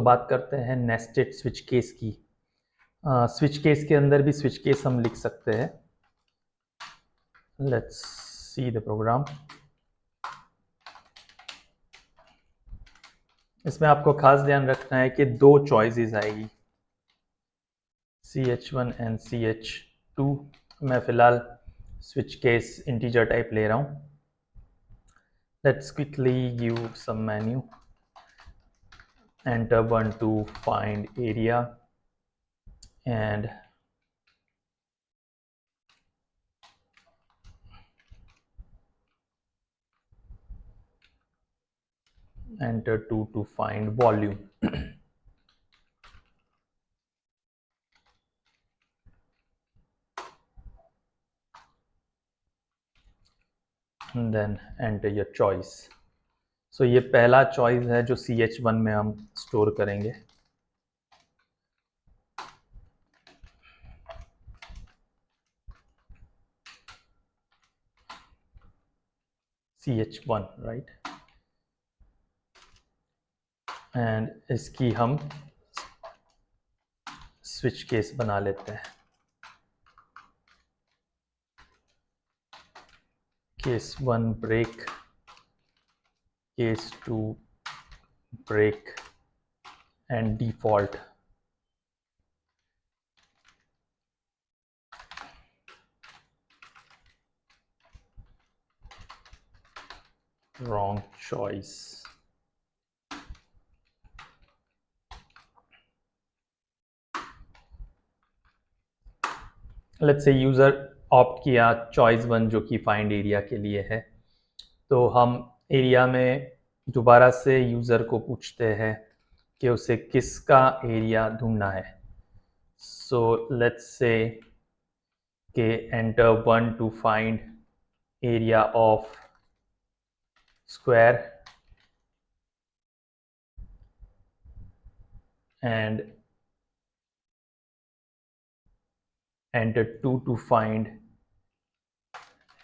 बात करते हैं नेस्टेड स्विच केस की। स्विच केस के अंदर भी स्विच केस हम लिख सकते हैं। Let's see the program. इसमें आपको खास ध्यान रखना है कि दो चॉइसेस आएगी, CH1 एंड CH2। मैं फिलहाल स्विच केस इंटीजर टाइप ले रहा हूँ। Let's quickly give some menu, enter 1 to find area and enter 2 to find volume. And then enter your choice. So ये पहला चॉइस है जो CH1 में हम स्टोर करेंगे। CH1 राइट, एंड इसकी हम स्विच केस बना लेते हैं। Case 1 break, case 2 break and default. Wrong choice. Let's say user opt किया चॉइस 1 जो कि फाइंड एरिया के लिए है, तो हम एरिया में दोबारा से यूज़र को पूछते हैं कि उसे किसका एरिया ढूंढना है। सो लेट्स से कि enter 1 to find area of square and enter 2 to find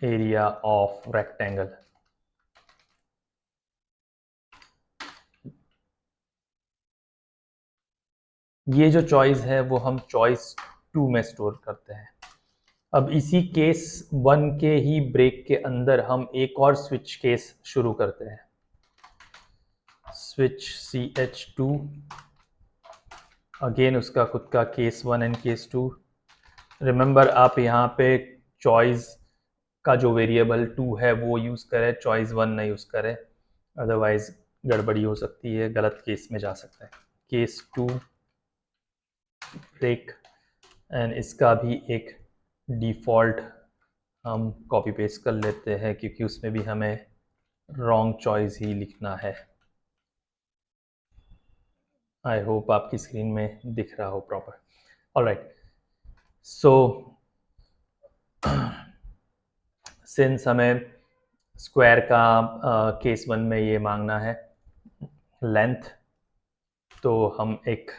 area of rectangle. ये जो चॉइस है वो हम चॉइस 2 में स्टोर करते हैं। अब इसी केस 1 के ही ब्रेक के अंदर हम एक और स्विच केस शुरू करते हैं। स्विच CH2, अगेन उसका खुद का केस 1 एंड केस 2। रिमेंबर आप यहाँ पे चॉइस का जो वेरिएबल 2 है वो यूज़ करें, चॉइस 1 ना यूज़ करें, अदरवाइज गड़बड़ी हो सकती है, गलत केस में जा सकता है। केस 2 ब्रेक एंड इसका भी एक डिफ़ॉल्ट हम कॉपी पेस्ट कर लेते हैं क्योंकि उसमें भी हमें रॉन्ग चॉइस ही लिखना है। आई होप आपकी स्क्रीन में दिख रहा हो प्रॉपर। ऑलराइट, सो सिंस हमें स्क्वायर का केस 1 में ये मांगना है लेंथ, तो हम एक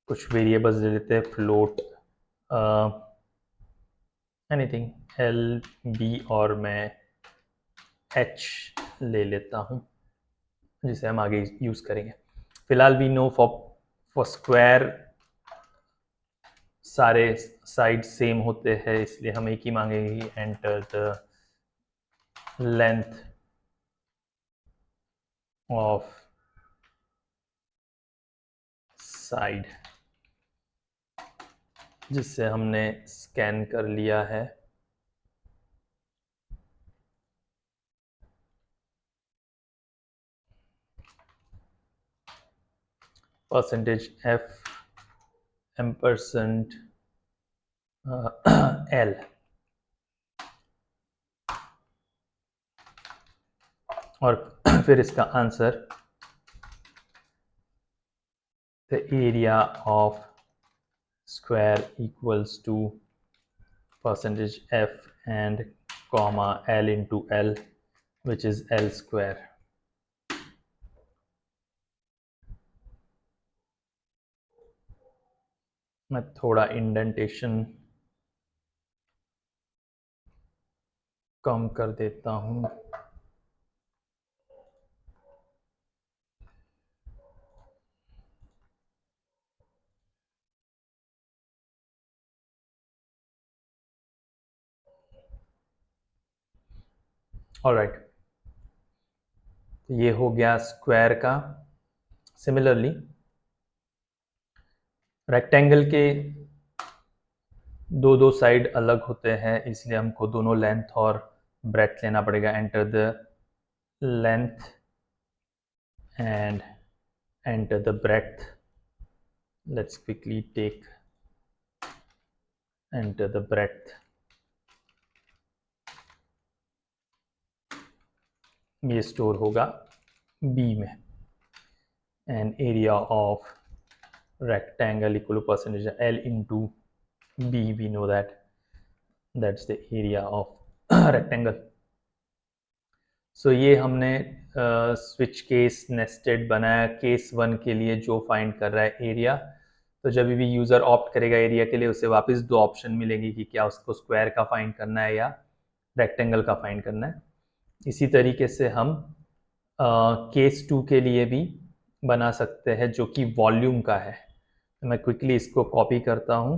कुछ वेरिएबल्स ले लेते हैं, फ्लोट एनीथिंग LB और मैं H ले लेता हूँ जिसे हम आगे यूज़ करेंगे। फिलहाल वी नो फॉर स्क्वायर सारे साइड सेम होते हैं, इसलिए हम एक ही मांगेंगे, enter the length of side, जिससे हमने स्कैन कर लिया है। %F एम्परसेंट L, और फिर इसका answer the area of square equals to %F and comma L into L, which is L square. मैं थोड़ा इंडेंटेशन कम कर देता हूँ। ऑलराइट, तो ये हो गया स्क्वायर का। सिमिलरली रेक्टेंगल के दो साइड अलग होते हैं, इसलिए हमको दोनों लेंथ और ब्रेथ लेना पड़ेगा। Enter the length and enter the breadth. Let's quickly enter the breadth. ये स्टोर होगा B में, and area of rectangle equal to percentage L into B. We know that's the area of rectangle. So ये हमने switch case nested बनाया case 1 के लिए, जो find कर रहा है एरिया। तो जब भी यूज़र ऑप्ट करेगा एरिया के लिए, उसे वापस दो ऑप्शन मिलेंगी कि क्या उसको स्क्वायर का फाइंड करना है या रेक्टेंगल का फाइंड करना है। इसी तरीके से हम केस 2 के लिए भी बना सकते हैं, जो कि वॉल्यूम का है। तो मैं क्विकली इसको कॉपी करता हूँ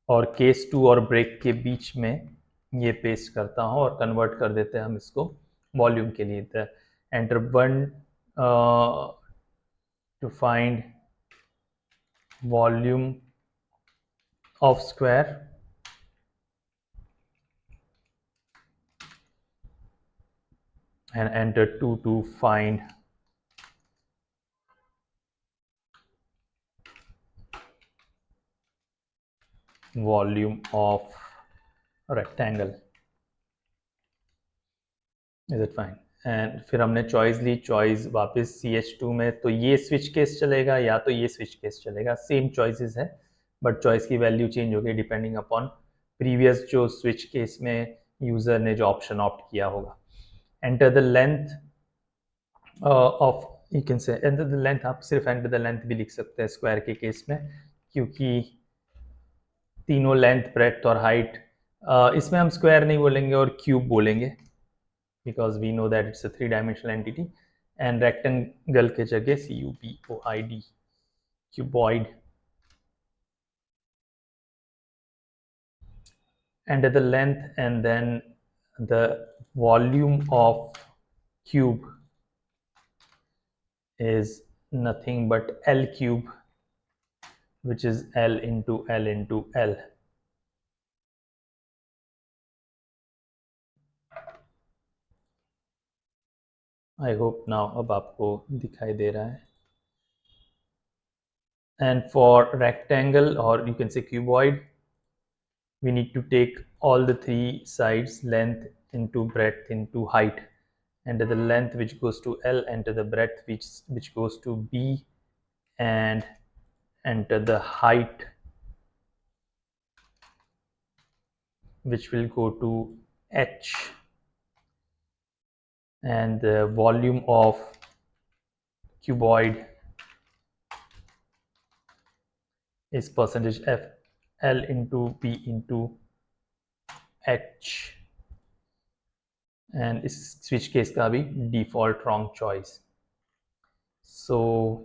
और केस 2 और ब्रेक के बीच में ये पेस्ट करता हूँ और कन्वर्ट कर देते हैं हम इसको वॉल्यूम के लिए। Enter 1 to find volume of square, and enter 2 to find volume of rectangle. Is it fine? And फिर हमने चॉइस ली, चॉइस वापस CH2 में, तो ये स्विच केस चलेगा या तो ये स्विच केस चलेगा, सेम चॉइसेस है बट चॉइस की वैल्यू चेंज हो गई डिपेंडिंग अपॉन प्रीवियस जो स्विच केस में यूजर ने जो ऑप्शन ऑप्ट किया होगा। Enter the length of, you can say enter the length, आप सिर्फ एंटर द लेंथ भी लिख सकते हैं स्क्वायर के केस में, क्योंकि तीनों लेंथ ब्रेड्थ और हाइट, इसमें हम स्क्वायर नहीं बोलेंगे और क्यूब बोलेंगे because we know that it's a 3-dimensional entity, and rectangle के जगह CUBOID, cuboid. Enter the length and then the volume of cube is nothing but L cube, which is L into L into L. I hope now अब आपको दिखाई दे रहा है। And for rectangle, or you can say cuboid, we need to take all the 3 sides, length into breadth into height. Enter the length which goes to L, enter the breadth which goes to B, and enter the height which will go to H, and the volume of cuboid is percentage F L into B into H, and इस switch case का भी default wrong choice. सो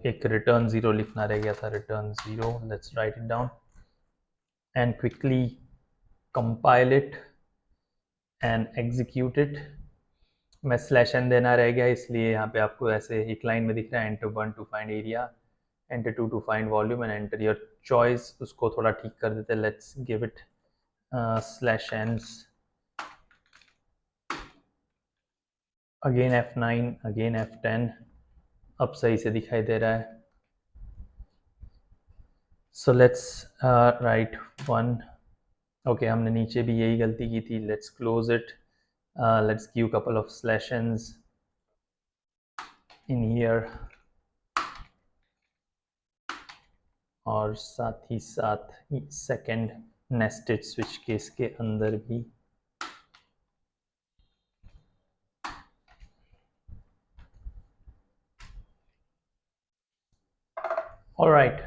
एक return 0 लिखना रह गया था, return 0, let's write it down and quickly compile it and execute it. मैं /n देना रह गया, इसलिए यहाँ पे आपको ऐसे एक लाइन में दिख रहा है, enter 1 to find area, enter 2 to find volume, and enter your choice. उसको थोड़ा ठीक कर देते हैं, let's give it /n, again F9, again F10, अब सही से दिखाई दे रहा है। सो लेट्स राइट 1, ओके हमने नीचे भी यही गलती की थी, let's close it, let's give couple of /n's in here, और साथ ही साथ सेकेंड नेस्टेड स्विच केस के अंदर भी। Alright,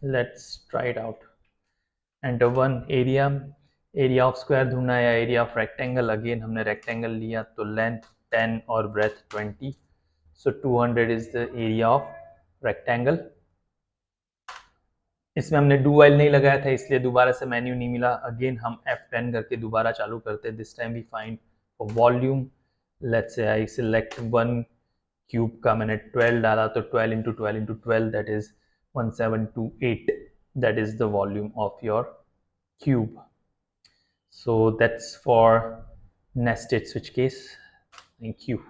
let's try it out. Enter 1, area of square ढूंढना या एरिया ऑफ रेक्टेंगल। अगेन हमने रेक्टेंगल लिया तो लेंथ 10 और breadth 20, so 200 is the area of rectangle. इसमें हमने डू वाइल नहीं लगाया था, इसलिए दोबारा से मेन्यू नहीं मिला। अगेन हम F10 करके दोबारा चालू करते हैं, this time we find volume let's say I select one cube का मैंने 12 डाला, तो 12 into 12 into 12 that is 1728, that is the volume of your cube. So that's for nested switch case. Thank you.